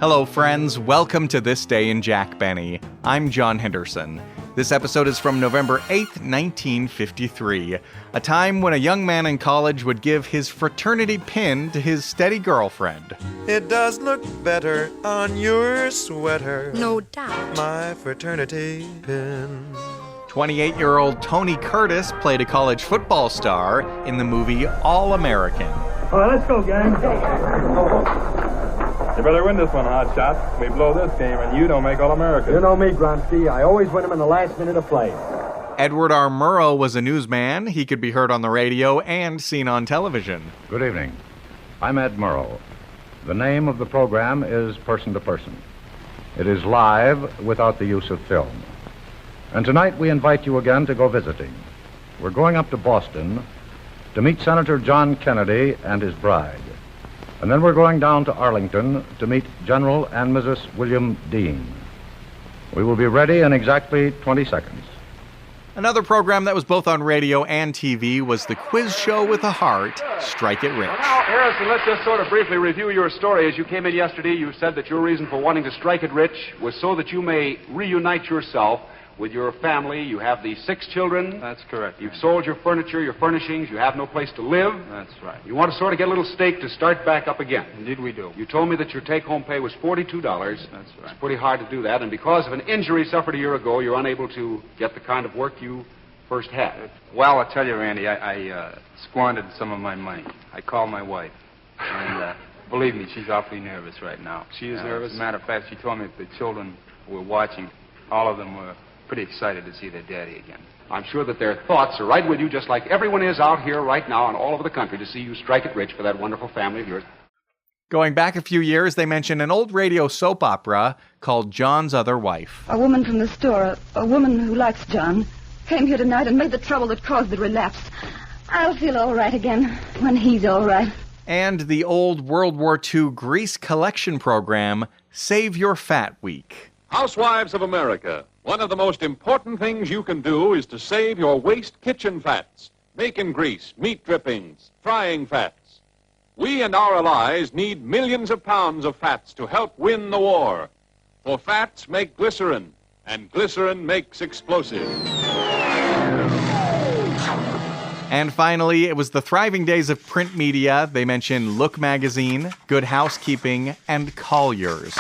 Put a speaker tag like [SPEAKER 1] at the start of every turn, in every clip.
[SPEAKER 1] Hello, friends. Welcome to This Day in Jack Benny. I'm John Henderson. This episode is from November 8th, 1953, a time when a young man in college would give his fraternity pin to his steady girlfriend.
[SPEAKER 2] It does look better on your sweater.
[SPEAKER 3] No doubt.
[SPEAKER 2] My fraternity pin.
[SPEAKER 1] 28-year-old Tony Curtis played a college football star in the movie All American.
[SPEAKER 4] All right, let's go, gang. You better win this one, hotshot. We blow this game, and you don't make All-American.
[SPEAKER 5] You know me, Gronsky. I always win them in the last minute of play.
[SPEAKER 1] Edward R Murrow was a newsman. He could be heard on the radio and seen on television.
[SPEAKER 6] Good evening. I'm Ed Murrow. The name of the program is Person to Person. It is live without the use of film. And tonight we invite you again to go visiting. We're going up to Boston to meet Senator John Kennedy and his bride. And then we're going down to Arlington to meet General and Mrs. William Dean. We will be ready in exactly 20 seconds.
[SPEAKER 1] Another program that was both on radio and TV was the quiz show with a heart, Strike It Rich.
[SPEAKER 7] Now, Harrison, let's just sort of briefly review your story. As you came in yesterday, you said that your reason for wanting to strike it rich was so that you may reunite yourself with your family. You have the 6 children.
[SPEAKER 8] That's correct.
[SPEAKER 7] You've sold your furniture, your furnishings. You have no place to live.
[SPEAKER 8] That's right.
[SPEAKER 7] You want to sort of get a little stake to start back up again.
[SPEAKER 8] Indeed we do.
[SPEAKER 7] You told me that your take-home pay was $42.
[SPEAKER 8] That's right.
[SPEAKER 7] It's pretty hard to do that, and because of an injury suffered a year ago, you're unable to get the kind of work you first had.
[SPEAKER 8] Well, I'll tell you, Randy, I squandered some of my money. I called my wife, and believe me, she's awfully nervous right now.
[SPEAKER 7] She is nervous?
[SPEAKER 8] As a matter of fact, she told me that the children were watching. All of them were pretty excited to see their daddy again.
[SPEAKER 7] I'm sure that their thoughts are right with you, just like everyone is out here right now and all over the country to see you strike it rich for that wonderful family of yours.
[SPEAKER 1] Going back a few years, they mentioned an old radio soap opera called John's Other Wife.
[SPEAKER 9] A woman from the store, a woman who likes John, came here tonight and made the trouble that caused the relapse. I'll feel all right again when he's all right.
[SPEAKER 1] And the old World War II grease collection program, Save Your Fat Week.
[SPEAKER 10] Housewives of America, one of the most important things you can do is to save your waste kitchen fats. Bacon grease, meat drippings, frying fats. We and our allies need millions of pounds of fats to help win the war. For fats make glycerin, and glycerin makes explosives.
[SPEAKER 1] And finally, it was the thriving days of print media. They mentioned Look Magazine, Good Housekeeping, and Collier's.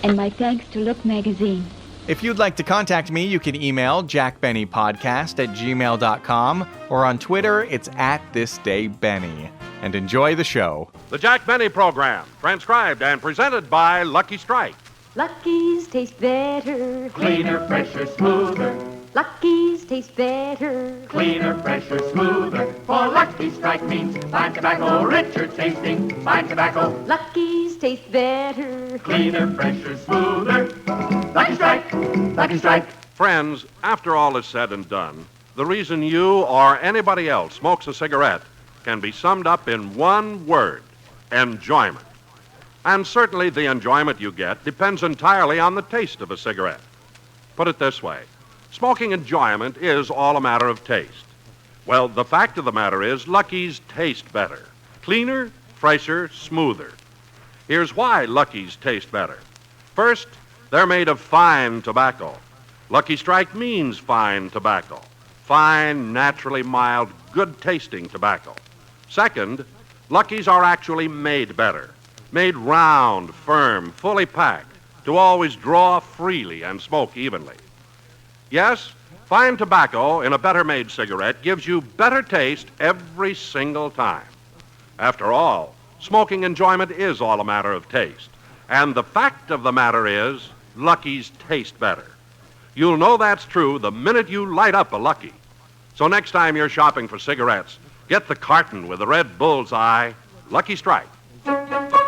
[SPEAKER 11] And my thanks to Look Magazine.
[SPEAKER 1] If you'd like to contact me, you can email jackbennypodcast@gmail.com, or on Twitter, it's @thisdaybenny. And enjoy the show.
[SPEAKER 12] The Jack Benny Program, transcribed and presented by Lucky Strike.
[SPEAKER 11] Lucky's taste better.
[SPEAKER 13] Cleaner, fresher, smoother.
[SPEAKER 11] Lucky's taste better.
[SPEAKER 13] Cleaner, fresher, smoother. For Lucky Strike means fine tobacco, richer tasting, fine tobacco.
[SPEAKER 11] Lucky's taste better.
[SPEAKER 13] Cleaner, fresher, smoother. Lucky Strike, Lucky Strike.
[SPEAKER 12] Friends, after all is said and done, the reason you or anybody else smokes a cigarette can be summed up in one word: enjoyment. And certainly the enjoyment you get depends entirely on the taste of a cigarette. Put it this way. Smoking enjoyment is all a matter of taste. Well, the fact of the matter is Lucky's taste better. Cleaner, fresher, smoother. Here's why Lucky's taste better. First, they're made of fine tobacco. Lucky Strike means fine tobacco. Fine, naturally mild, good-tasting tobacco. Second, Lucky's are actually made better. Made round, firm, fully packed, to always draw freely and smoke evenly. Yes, fine tobacco in a better-made cigarette gives you better taste every single time. After all, smoking enjoyment is all a matter of taste. And the fact of the matter is, Lucky's taste better. You'll know that's true the minute you light up a Lucky. So next time you're shopping for cigarettes, get the carton with the red bullseye, Lucky Strike.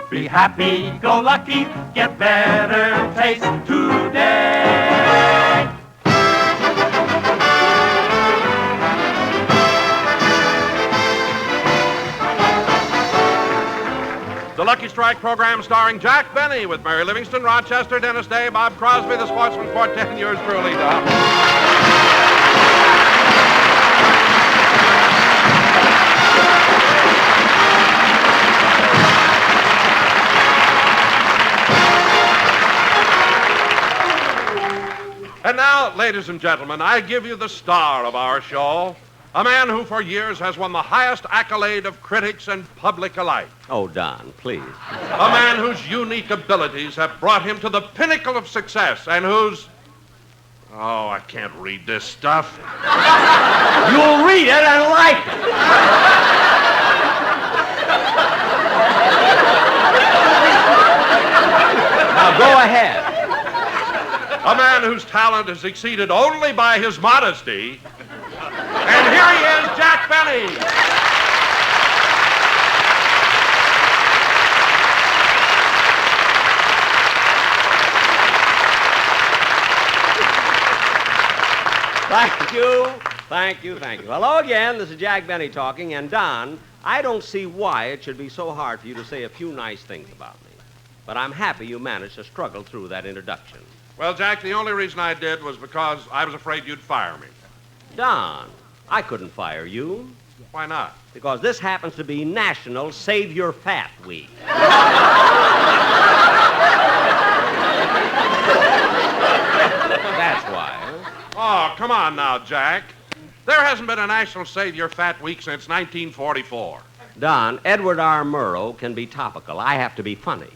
[SPEAKER 13] Be happy, go lucky, get better taste today.
[SPEAKER 12] The Lucky Strike program starring Jack Benny with Mary Livingston, Rochester, Dennis Day, Bob Crosby, the Sportsman Quartet, and yours truly, Doc. Well, ladies and gentlemen, I give you the star of our show, a man who for years has won the highest accolade of critics and public alike.
[SPEAKER 3] Oh, Don, please.
[SPEAKER 12] A man whose unique abilities have brought him to the pinnacle of success and whose... Oh, I can't read this stuff.
[SPEAKER 3] You'll read it and like it. Now, go ahead.
[SPEAKER 12] A man whose talent is exceeded only by his modesty. And here he is, Jack Benny.
[SPEAKER 3] Thank you. Thank you, thank you. Hello again. This is Jack Benny talking. And, Don, I don't see why it should be so hard for you to say a few nice things about me. But I'm happy you managed to struggle through that introduction.
[SPEAKER 12] Well, Jack, the only reason I did was because I was afraid you'd fire me.
[SPEAKER 3] Don, I couldn't fire you.
[SPEAKER 12] Why not?
[SPEAKER 3] Because this happens to be National Save Your Fat Week. That's why.
[SPEAKER 12] Oh, come on now, Jack. There hasn't been a National Save Your Fat Week since 1944.
[SPEAKER 3] Don, Edward R Murrow can be topical. I have to be funny.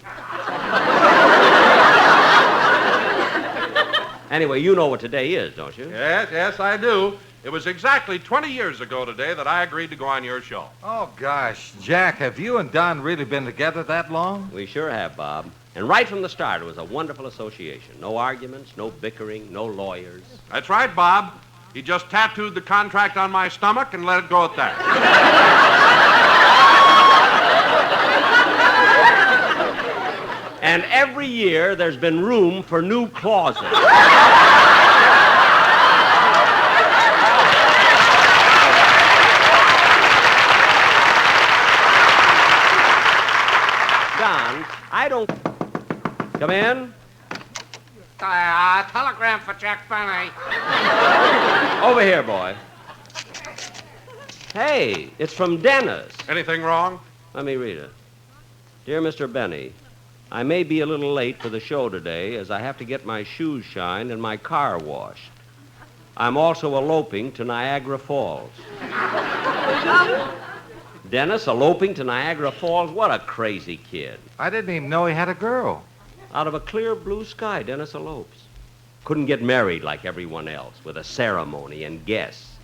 [SPEAKER 3] Anyway, you know what today is, don't you?
[SPEAKER 12] Yes, I do. It was exactly 20 years ago today that I agreed to go on your show.
[SPEAKER 14] Oh, gosh. Jack, have you and Don really been together that long?
[SPEAKER 3] We sure have, Bob. And right from the start, it was a wonderful association. No arguments, no bickering, no lawyers.
[SPEAKER 12] That's right, Bob. He just tattooed the contract on my stomach and let it go at that.
[SPEAKER 3] And every year, there's been room for new clauses. Don, I don't... Come in.
[SPEAKER 15] Telegram for Jack Benny.
[SPEAKER 3] Over here, boy. Hey, it's from Dennis.
[SPEAKER 12] Anything wrong?
[SPEAKER 3] Let me read it. Dear Mr. Benny, I may be a little late for the show today as I have to get my shoes shined and my car washed. I'm also eloping to Niagara Falls. Dennis, eloping to Niagara Falls? What a crazy kid.
[SPEAKER 14] I didn't even know he had a girl.
[SPEAKER 3] Out of a clear blue sky, Dennis elopes. Couldn't get married like everyone else, with a ceremony and guests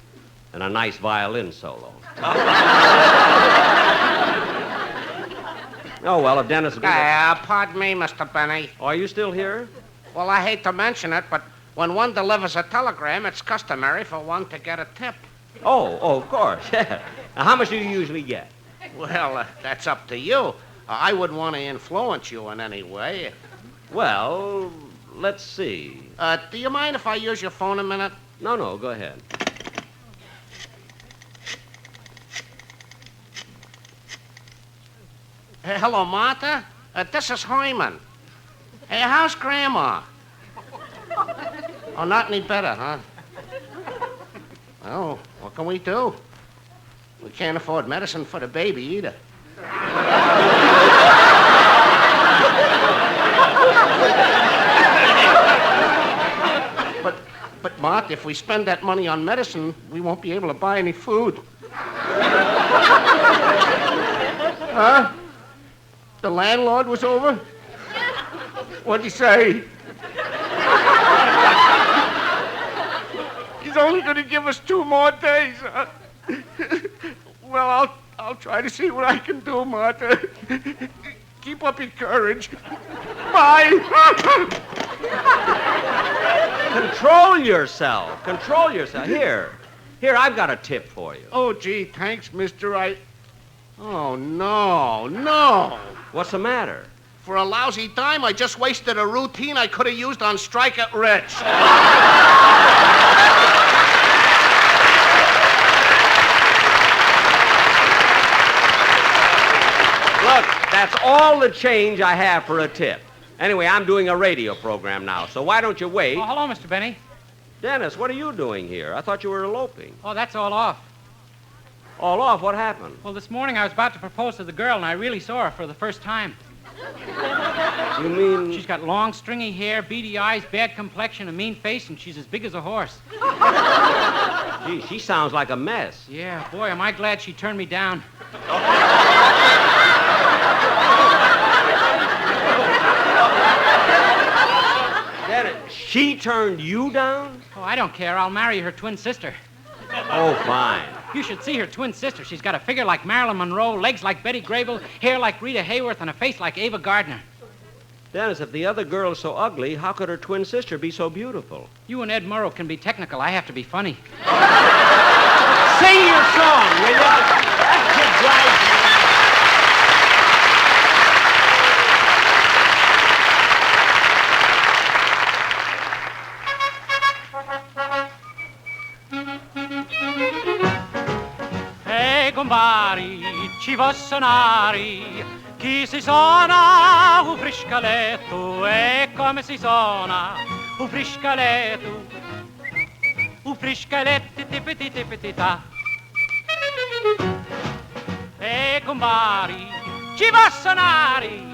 [SPEAKER 3] and a nice violin solo. Oh, well, if Dennis...
[SPEAKER 15] Pardon me, Mr. Benny.
[SPEAKER 3] Are you still here?
[SPEAKER 15] Well, I hate to mention it, but when one delivers a telegram, it's customary for one to get a tip.
[SPEAKER 3] Oh, of course. Now, how much do you usually get?
[SPEAKER 15] Well, that's up to you. I wouldn't want to influence you in any way.
[SPEAKER 3] Well, let's see.
[SPEAKER 15] Do you mind if I use your phone a minute?
[SPEAKER 3] No, go ahead.
[SPEAKER 15] Hello, Martha. This is Hyman. Hey, how's Grandma? Oh, not any better, huh? Oh, what can we do? We can't afford medicine for the baby either. But, Martha, if we spend that money on medicine, we won't be able to buy any food. Huh? The landlord was over? What'd he say? He's only going to give us 2 more days. Well, I'll try to see what I can do, Martha. Keep up your courage. Bye.
[SPEAKER 3] Control yourself. Here, I've got a tip for you.
[SPEAKER 15] Oh, gee, thanks, mister. Oh, no.
[SPEAKER 3] What's the matter?
[SPEAKER 15] For a lousy dime, I just wasted a routine I could have used on Strike It Rich.
[SPEAKER 3] Look, that's all the change I have for a tip. Anyway, I'm doing a radio program now, so why don't you wait?
[SPEAKER 16] Oh, hello, Mr. Benny.
[SPEAKER 3] Dennis, what are you doing here? I thought you were eloping.
[SPEAKER 16] Oh, that's all off.
[SPEAKER 3] All off? What happened?
[SPEAKER 16] Well, this morning I was about to propose to the girl, and I really saw her for the first time.
[SPEAKER 3] You mean...
[SPEAKER 16] She's got long, stringy hair, beady eyes, bad complexion, a mean face, and she's as big as a horse.
[SPEAKER 3] Gee, she sounds like a mess.
[SPEAKER 16] Yeah, boy, am I glad she turned me down.
[SPEAKER 3] She turned you down?
[SPEAKER 16] Oh, I don't care. I'll marry her twin sister.
[SPEAKER 3] Oh, fine.
[SPEAKER 16] You should see her twin sister. She's got a figure like Marilyn Monroe, legs like Betty Grable, hair like Rita Hayworth, and a face like Ava Gardner.
[SPEAKER 3] Dennis, if the other girl's so ugly, how could her twin sister be so beautiful?
[SPEAKER 16] You and Ed Murrow can be technical. I have to be funny.
[SPEAKER 3] Sing your song, will you? That kid drives me.
[SPEAKER 16] Gombari, ci vossonari, chi si suona un friscaletto, e come si suona un friscaletto tipiti tipiti ta. E gombari, ci vossonari,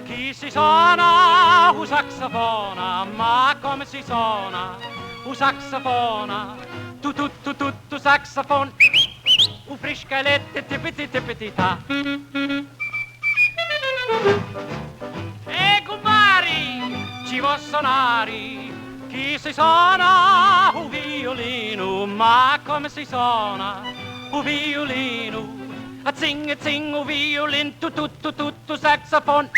[SPEAKER 16] chi si suona un saxofona, ma come si suona un saxofona, tu saxofon. Un friscalette tipiti ta. E compari, ci vuol suonare, chi si suona un violino, ma come si suona un violino? A zing un violin, tu saxofon,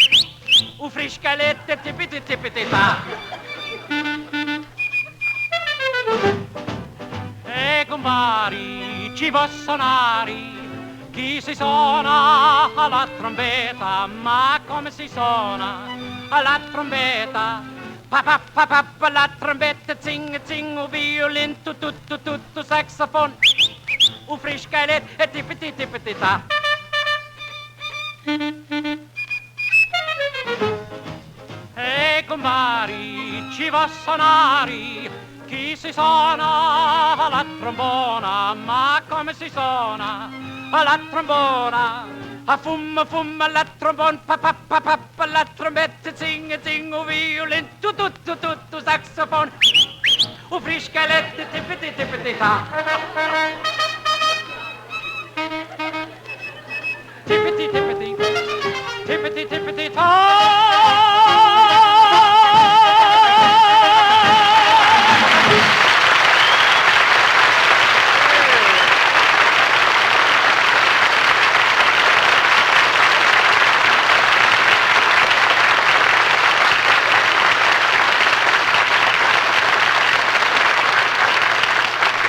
[SPEAKER 16] un friscalette tipiti ta. E compari, ci vuol suonare, chi si suona alla trombetta, ma come si suona alla trombetta? Pa la trombetta, zing un violin, tu saxofon, un friscalet e tipiti ta. E compari, ci vuol suonare, chi si suona alla trombona, ma come si suona alla trombona? A fum alla trombona, pa la trombetta, zing un violin, tu saxofon, un friscalet tipiti ta. Tipiti ta.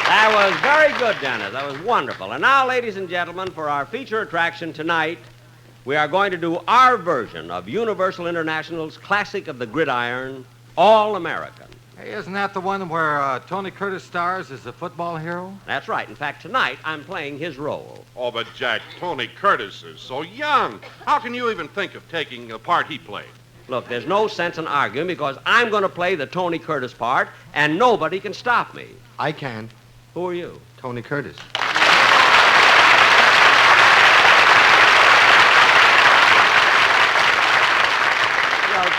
[SPEAKER 3] That was very good, Dennis. That was wonderful. And now, ladies and gentlemen, for our feature attraction tonight, we are going to do our version of Universal International's classic of the gridiron, All American.
[SPEAKER 14] Hey, isn't that the one where Tony Curtis stars as the football hero?
[SPEAKER 3] That's right. In fact, tonight I'm playing his role.
[SPEAKER 12] Oh, but Jack, Tony Curtis is so young. How can you even think of taking the part he played?
[SPEAKER 3] Look, there's no sense in arguing because I'm going to play the Tony Curtis part, and nobody can stop me.
[SPEAKER 17] I can.
[SPEAKER 3] Who are you?
[SPEAKER 17] Tony Curtis.
[SPEAKER 3] Well,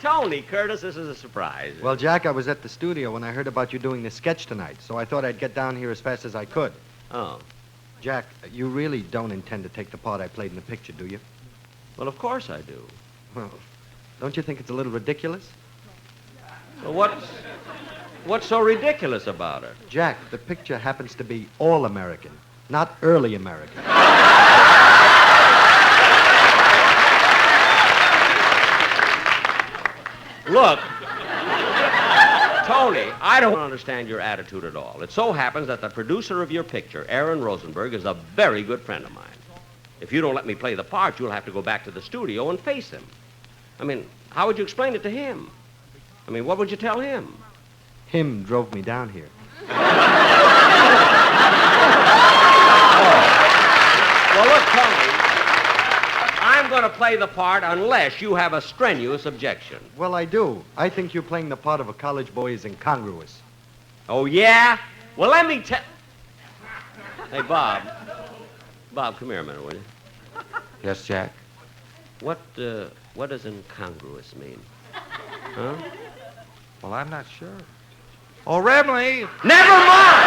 [SPEAKER 3] Tony Curtis, this is a surprise.
[SPEAKER 17] Well, Jack, I was at the studio when I heard about you doing this sketch tonight, so I thought I'd get down here as fast as I could.
[SPEAKER 3] Oh.
[SPEAKER 17] Jack, you really don't intend to take the part I played in the picture, do you?
[SPEAKER 3] Well, of course I do.
[SPEAKER 17] Well, don't you think it's a little ridiculous?
[SPEAKER 3] Well, what's so ridiculous about it?
[SPEAKER 17] Jack, the picture happens to be all American, not early American.
[SPEAKER 3] Look, Tony, I don't understand your attitude at all. It so happens that the producer of your picture, Aaron Rosenberg, is a very good friend of mine. If you don't let me play the part, you'll have to go back to the studio and face him. I mean, how would you explain it to him? I mean, what would you tell him?
[SPEAKER 17] Him drove me down here.
[SPEAKER 3] Well, look, Tony, I'm going to play the part unless you have a strenuous objection.
[SPEAKER 17] Well, I do. I think you playing the part of a college boy is incongruous.
[SPEAKER 3] Oh, yeah? Well, let me tell... Hey, Bob. Bob, come here a minute, will you?
[SPEAKER 14] Yes, Jack?
[SPEAKER 3] What does incongruous mean? Huh?
[SPEAKER 14] Well, I'm not sure. Oh, Remley!
[SPEAKER 3] Never mind!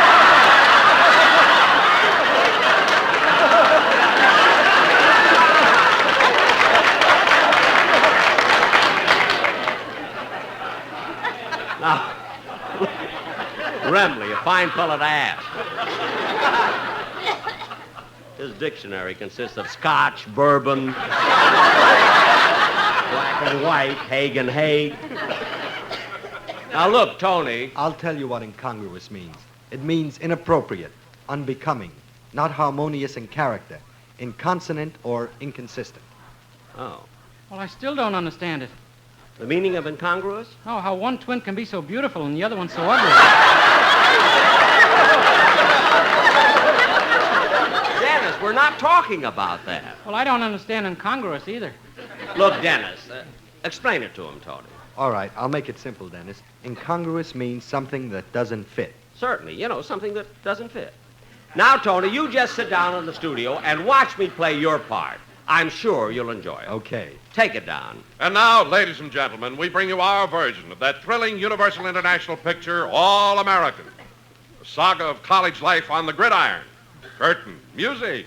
[SPEAKER 3] Now, Remley, a fine fellow to ask. His dictionary consists of Scotch, bourbon, black and white, Hague and Hague. Now, look, Tony.
[SPEAKER 17] I'll tell you what incongruous means. It means inappropriate, unbecoming, not harmonious in character, inconsonant or inconsistent.
[SPEAKER 3] Oh.
[SPEAKER 16] Well, I still don't understand it.
[SPEAKER 3] The meaning of incongruous?
[SPEAKER 16] Oh, how one twin can be so beautiful and the other one so ugly.
[SPEAKER 3] Dennis, we're not talking about that.
[SPEAKER 16] Well, I don't understand incongruous either.
[SPEAKER 3] Look, Dennis, explain it to him, Tony.
[SPEAKER 17] All right, I'll make it simple, Dennis. Incongruous means something that doesn't fit.
[SPEAKER 3] Certainly, something that doesn't fit. Now, Tony, you just sit down in the studio and watch me play your part. I'm sure you'll enjoy it.
[SPEAKER 17] Okay.
[SPEAKER 3] Take it down.
[SPEAKER 12] And now, ladies and gentlemen, we bring you our version of that thrilling Universal International picture, All American. The saga of college life on the gridiron. Curtain, music.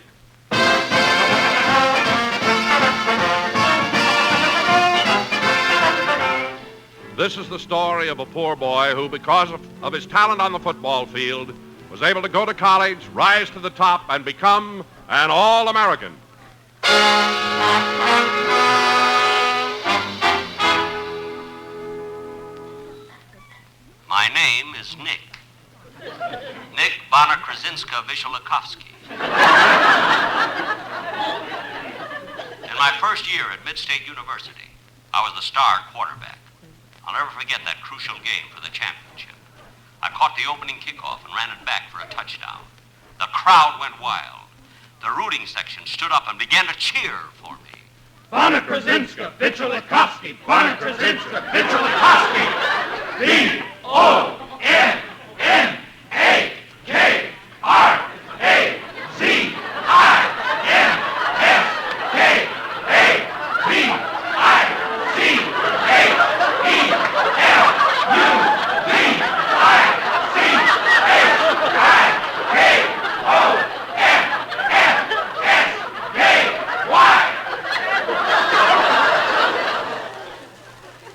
[SPEAKER 12] This is the story of a poor boy who, because of his talent on the football field, was able to go to college, rise to the top, and become an All-American.
[SPEAKER 18] My name is Nick. Nick Bonner-Krasinska Vishalakovsky. In my first year at Mid-State University, I was the star quarterback. I'll never forget that crucial game for the championship. I caught the opening kickoff and ran it back for a touchdown. The crowd went wild. The rooting section stood up and began to cheer for me.
[SPEAKER 13] Bonner-Krasinska Vishalakovsky. Bonner-Krasinska Vishalakovsky.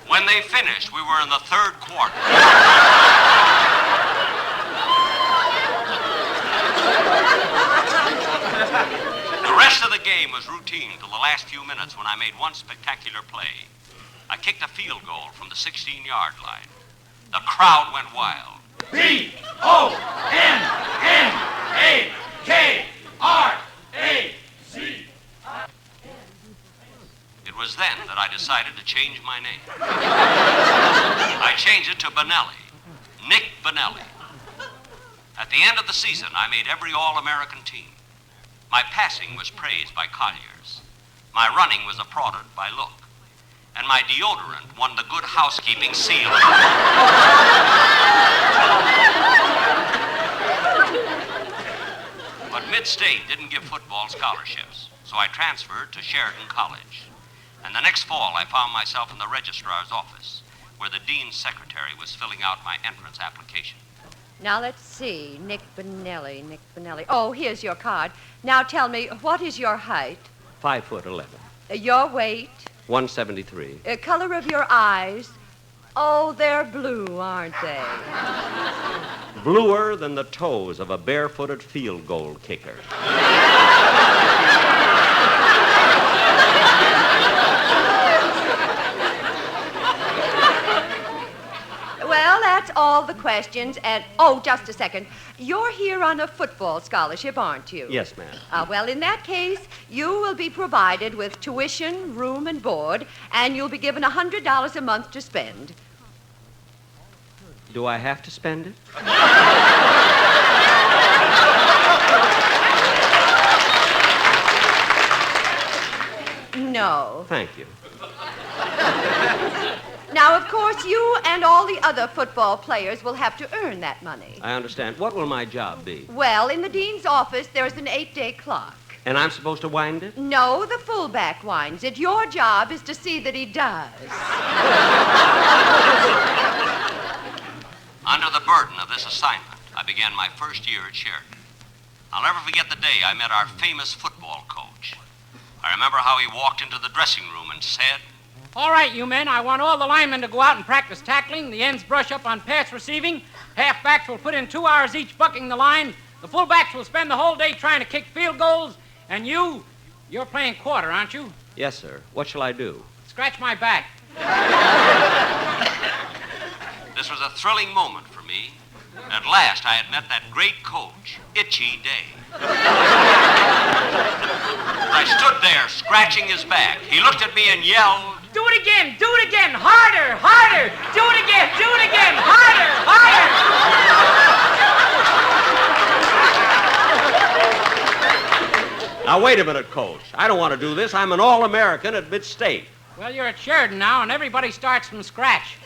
[SPEAKER 18] When they finished, we were in the third quarter. The rest of the game was routine till the last few minutes when I made one spectacular play. I kicked a field goal from the 16-yard line. The crowd went wild.
[SPEAKER 13] B-O-N-N-A-K-R-A-C.
[SPEAKER 18] It was then that I decided to change my name. I changed it to Bonelli, Nick Bonelli. At the end of the season, I made every All-American team. My passing was praised by colliers. My running was applauded by Look. And my deodorant won the Good Housekeeping seal. But Mid-State didn't give football scholarships, so I transferred to Sheridan College. And the next fall, I found myself in the registrar's office, where the dean's secretary was filling out my entrance application.
[SPEAKER 19] Now, let's see. Nick Bonelli. Oh, here's your card. Now, tell me, what is your height?
[SPEAKER 3] 5'11".
[SPEAKER 19] Your weight?
[SPEAKER 3] 173.
[SPEAKER 19] Color of your eyes? Oh, they're blue, aren't they?
[SPEAKER 3] Bluer than the toes of a barefooted field goal kicker.
[SPEAKER 19] Well, that's all the questions, and, oh, just a second. You're here on a football scholarship, aren't you?
[SPEAKER 3] Yes, ma'am.
[SPEAKER 19] Well, in that case, you will be provided with tuition, room, and board, and you'll be given $100 a month to spend.
[SPEAKER 3] Do I have to spend it?
[SPEAKER 19] No.
[SPEAKER 3] Thank you.
[SPEAKER 19] Now, of course, you and all the other football players will have to earn that money.
[SPEAKER 3] I understand. What will my job be?
[SPEAKER 19] Well, in the dean's office, there's an 8-day clock.
[SPEAKER 3] And I'm supposed to wind it?
[SPEAKER 19] No, the fullback winds it. Your job is to see that he does.
[SPEAKER 18] Under the burden of this assignment, I began my first year at Sheridan. I'll never forget the day I met our famous football coach. I remember how he walked into the dressing room and said,
[SPEAKER 16] All right, you men, I want all the linemen to go out and practice tackling. The ends brush up on pass receiving. Halfbacks will put in 2 hours each bucking the line. The fullbacks will spend the whole day trying to kick field goals. And you're playing quarter, aren't you?
[SPEAKER 3] Yes, sir. What shall I do?
[SPEAKER 16] Scratch my back.
[SPEAKER 18] This was a thrilling moment for me. At last, I had met that great coach, Itchy Day. I stood there, scratching his back. He looked at me and yelled,
[SPEAKER 16] Do it again, harder, harder. Do it again, harder, harder.
[SPEAKER 3] Now, wait a minute, Coach. I don't want to do this. I'm an All-American at mid-state.
[SPEAKER 16] Well, you're at Sheridan now, and everybody starts from scratch.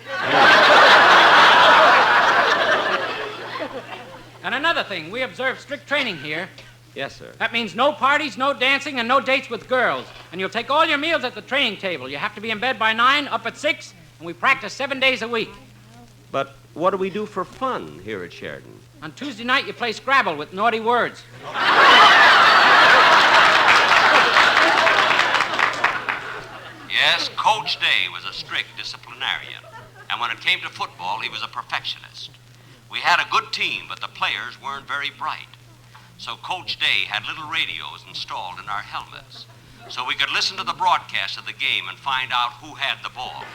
[SPEAKER 16] And another thing, we observe strict training here.
[SPEAKER 3] Yes, sir.
[SPEAKER 16] That means no parties, no dancing, and no dates with girls. And you'll take all your meals at the training table. You have to be in bed by 9, up at 6, and we practice 7 days a week.
[SPEAKER 3] But what do we do for fun here at Sheridan?
[SPEAKER 16] On Tuesday night, you play Scrabble with naughty words.
[SPEAKER 18] Yes, Coach Day was a strict disciplinarian. And when it came to football, he was a perfectionist. We had a good team, but the players weren't very bright. So Coach Day had little radios installed in our helmets, so we could listen to the broadcast of the game and find out who had the ball.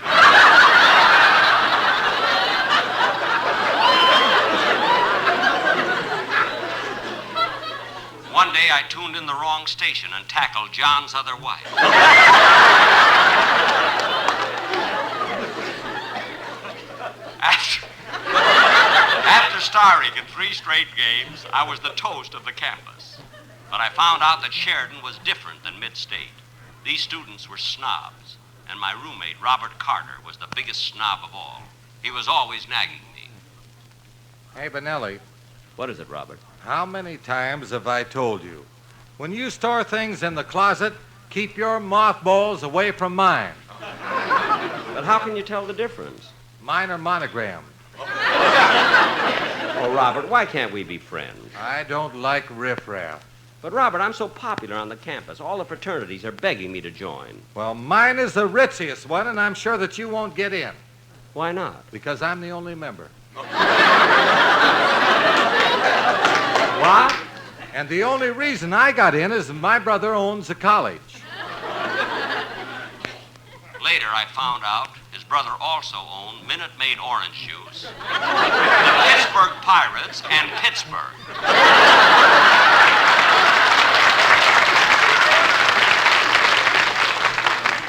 [SPEAKER 18] One day I tuned in the wrong station and tackled John's other wife. After starring in 3 straight games, I was the toast of the campus. But I found out that Sheridan was different than mid-state. These students were snobs, and my roommate, Robert Carter, was the biggest snob of all. He was always nagging me.
[SPEAKER 14] Hey, Benelli.
[SPEAKER 3] What is it, Robert?
[SPEAKER 14] How many times have I told you? When you store things in the closet, keep your mothballs away from mine.
[SPEAKER 3] But how can you tell the difference?
[SPEAKER 14] Mine are monogrammed.
[SPEAKER 3] Oh, Robert, why can't we be friends?
[SPEAKER 14] I don't like riffraff.
[SPEAKER 3] But, Robert, I'm so popular on the campus. All the fraternities are begging me to join.
[SPEAKER 14] Well, mine is the ritziest one, and I'm sure that you won't get in.
[SPEAKER 3] Why not?
[SPEAKER 14] Because I'm the only member.
[SPEAKER 3] What?
[SPEAKER 14] And the only reason I got in is my brother owns a college.
[SPEAKER 18] Later, I found out his brother also owned Minute Maid orange juice, the Pittsburgh Pirates, and Pittsburgh.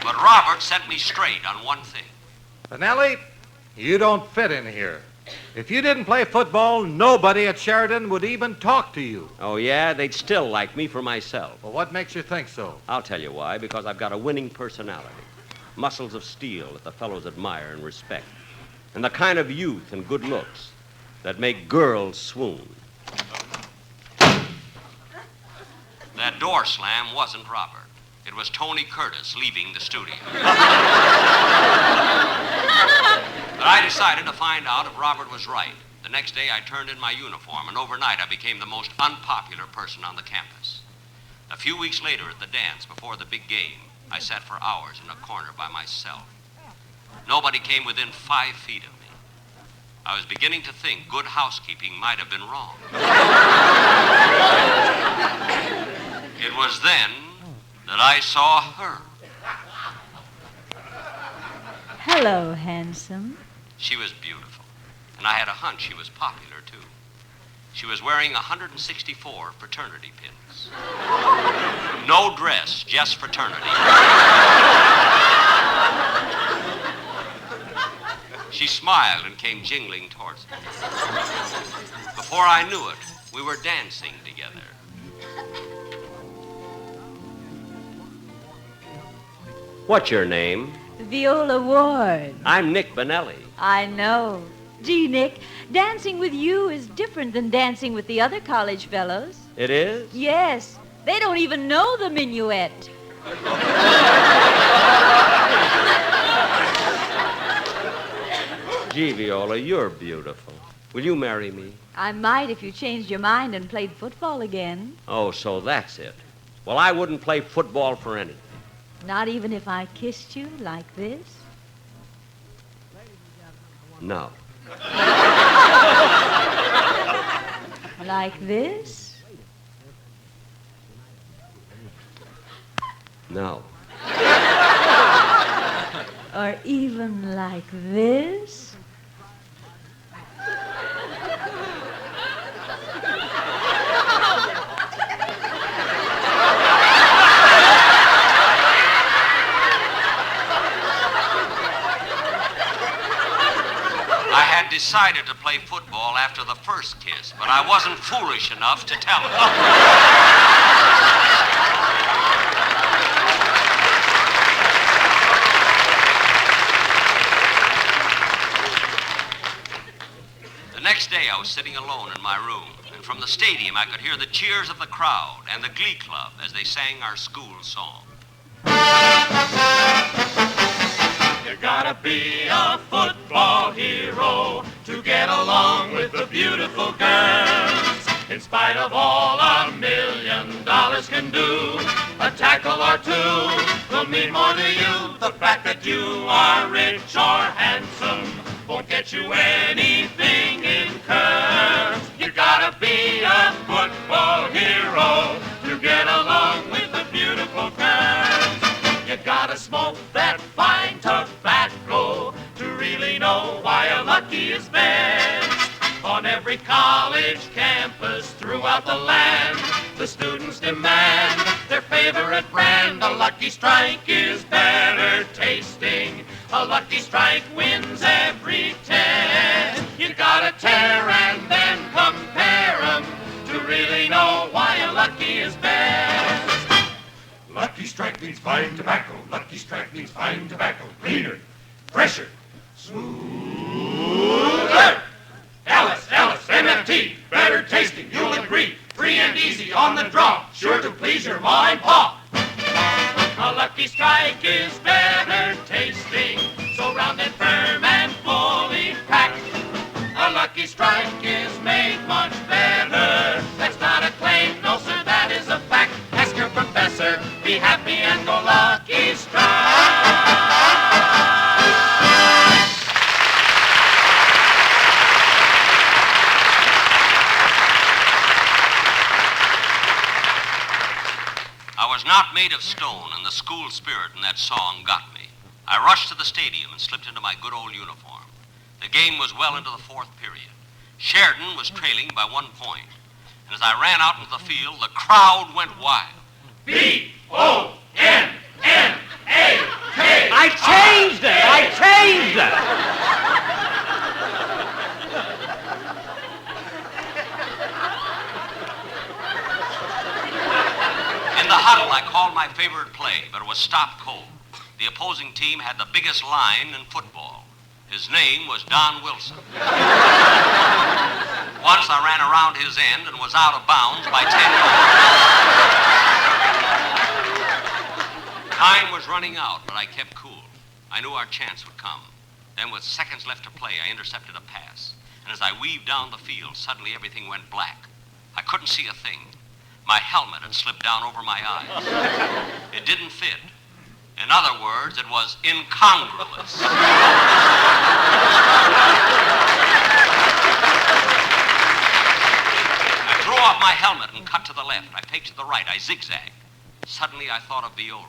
[SPEAKER 18] But Robert set me straight on one thing.
[SPEAKER 14] Benelli, you don't fit in here. If you didn't play football, nobody at Sheridan would even talk to you.
[SPEAKER 3] Oh, yeah? They'd still like me for myself.
[SPEAKER 14] Well, what makes you think so?
[SPEAKER 3] I'll tell you why. Because I've got a winning personality. Muscles of steel that the fellows admire and respect. And the kind of youth and good looks that make girls swoon.
[SPEAKER 18] That door slam wasn't Robert. It was Tony Curtis leaving the studio. But I decided to find out if Robert was right. The next day, I turned in my uniform, and overnight, I became the most unpopular person on the campus. A few weeks later, at the dance before the big game, I sat for hours in a corner by myself. Nobody came within 5 feet of me. I was beginning to think good housekeeping might have been wrong. It was then that I saw her.
[SPEAKER 11] Hello, handsome.
[SPEAKER 18] She was beautiful, and I had a hunch she was popular, too. She was wearing 164 fraternity pins. No dress, just fraternity. She smiled and came jingling towards me. Before I knew it, we were dancing together.
[SPEAKER 3] What's your name?
[SPEAKER 11] Viola Ward.
[SPEAKER 3] I'm Nick Benelli.
[SPEAKER 11] I know. Gee, Nick, dancing with you is different than dancing with the other college fellows.
[SPEAKER 3] It is?
[SPEAKER 11] Yes. They don't even know the minuet.
[SPEAKER 3] Gee, Viola, you're beautiful. Will you marry me?
[SPEAKER 11] I might if you changed your mind and played football again.
[SPEAKER 3] Oh, so that's it. Well, I wouldn't play football for anything.
[SPEAKER 11] Not even if I kissed you like this?
[SPEAKER 3] No.
[SPEAKER 11] Like this?
[SPEAKER 3] No.
[SPEAKER 11] Or even like this?
[SPEAKER 18] I had decided to play football after the first kiss, but I wasn't foolish enough to tell her. The next day, I was sitting alone in my room, and from the stadium, I could hear the cheers of the crowd and the glee club as they sang our school song.
[SPEAKER 13] You gotta be a football hero to get along with the beautiful girls. In spite of all $1 million can do, a tackle or two will mean more to you. The fact that you are rich or handsome won't get you anything in curves. You gotta be a football hero to get along with the beautiful girls. You gotta smoke that fine tobacco to really know why a lucky is best. On every college campus throughout the land, the students demand their favorite brand. A Lucky Strike is better tasting. A Lucky Strike wins every test. You gotta tear and then compare 'em to really know why a Lucky is best. Lucky Strike means fine tobacco. Lucky Strike means fine tobacco. Cleaner, fresher, smoother. Ellis, MFT, better tasting, you'll agree. Free and easy on the draw, sure to please your ma and pa. A Lucky Strike is better tasting, so round and firm and fully packed. A Lucky Strike is made much better. That's not a claim, no sir, that is a fact. Ask your professor, be happy and go Lucky Strike.
[SPEAKER 18] I was not made of stone, and the school spirit in that song got me. I rushed to the stadium and slipped into my good old uniform. The game was well into the fourth period. Sheridan was trailing by 1 point. And as I ran out into the field, the crowd went wild.
[SPEAKER 13] B-O-N-N-A-K.
[SPEAKER 3] I changed it!
[SPEAKER 18] In the huddle, I called my favorite play, but it was stopped cold. The opposing team had the biggest line in football. His name was Don Wilson. Once I ran around his end and was out of bounds by 10 yards. Time was running out, but I kept cool. I knew our chance would come. Then with seconds left to play, I intercepted a pass. And as I weaved down the field, suddenly everything went black. I couldn't see a thing. My helmet had slipped down over my eyes. It didn't fit. In other words, it was incongruous. I threw off my helmet and cut to the left. I pegged to the right. I zigzagged. Suddenly, I thought of Viola,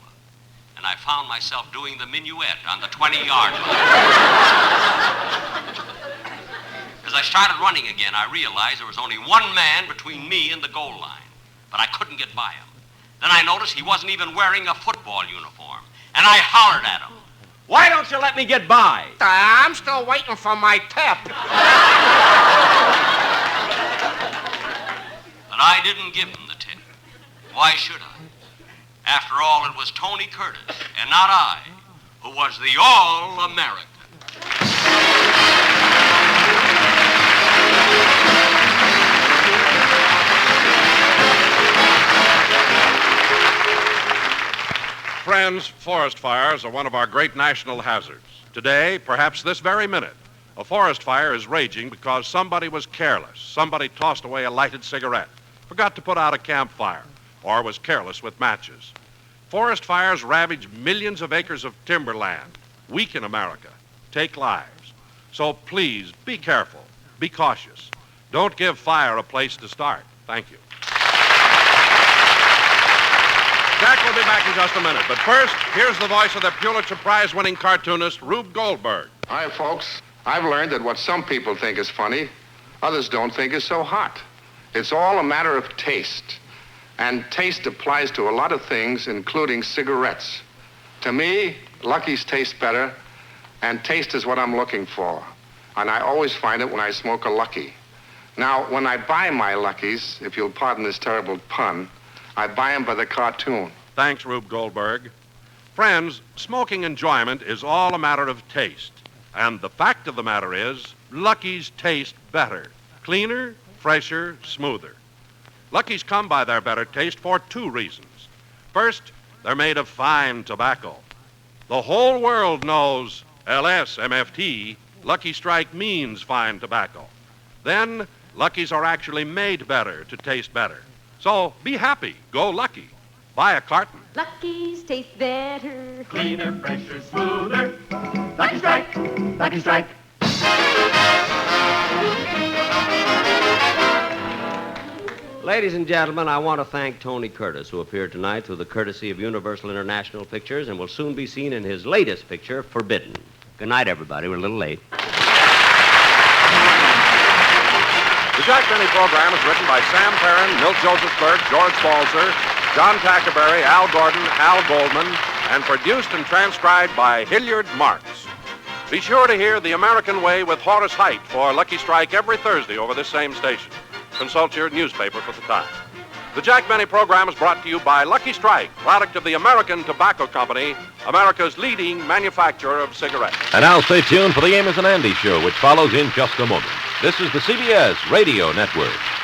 [SPEAKER 18] and I found myself doing the minuet on the 20-yard line. As I started running again, I realized there was only one man between me and the goal line, but I couldn't get by him. Then I noticed he wasn't even wearing a football uniform, and I hollered at him.
[SPEAKER 3] Why don't you let me get by?
[SPEAKER 15] I'm still waiting for my tip.
[SPEAKER 18] But I didn't give him the tip. Why should I? After all, it was Tony Curtis, and not I, who was the All-American.
[SPEAKER 12] Friends, forest fires are one of our great national hazards. Today, perhaps this very minute, a forest fire is raging because somebody was careless. Somebody tossed away a lighted cigarette, forgot to put out a campfire, or was careless with matches. Forest fires ravage millions of acres of timberland, weaken America, take lives. So please, be careful, be cautious. Don't give fire a place to start. Thank you. Jack will be back in just a minute, but first, here's the voice of the Pulitzer Prize-winning cartoonist, Rube Goldberg.
[SPEAKER 20] Hi, folks. I've learned that what some people think is funny, others don't think is so hot. It's all a matter of taste. And taste applies to a lot of things, including cigarettes. To me, Lucky's taste better, and taste is what I'm looking for. And I always find it when I smoke a Lucky. Now, when I buy my Luckies, if you'll pardon this terrible pun, I buy them by the cartoon.
[SPEAKER 12] Thanks, Rube Goldberg. Friends, smoking enjoyment is all a matter of taste. And the fact of the matter is, Lucky's taste better. Cleaner, fresher, smoother. Lucky's come by their better taste for two reasons. First, they're made of fine tobacco. The whole world knows LSMFT, Lucky Strike means fine tobacco. Then, Lucky's are actually made better to taste better. So be happy. Go Lucky. Buy a carton.
[SPEAKER 11] Lucky's taste better.
[SPEAKER 13] Cleaner, fresher, smoother. Lucky Strike, Lucky Strike.
[SPEAKER 3] Ladies and gentlemen, I want to thank Tony Curtis, who appeared tonight through the courtesy of Universal International Pictures and will soon be seen in his latest picture, Forbidden. Good night, everybody. We're a little late.
[SPEAKER 12] The Jack Benny program is written by Sam Perrin, Milt Josephsberg, George Balzer, John Tackerberry, Al Gordon, Al Goldman, and produced and transcribed by Hilliard Marks. Be sure to hear The American Way with Horace Height for Lucky Strike every Thursday over this same station. Consult your newspaper for the time. The Jack Benny program is brought to you by Lucky Strike, product of the American Tobacco Company, America's leading manufacturer of cigarettes.
[SPEAKER 10] And now stay tuned for the Amos and Andy Show, which follows in just a moment. This is the CBS Radio Network.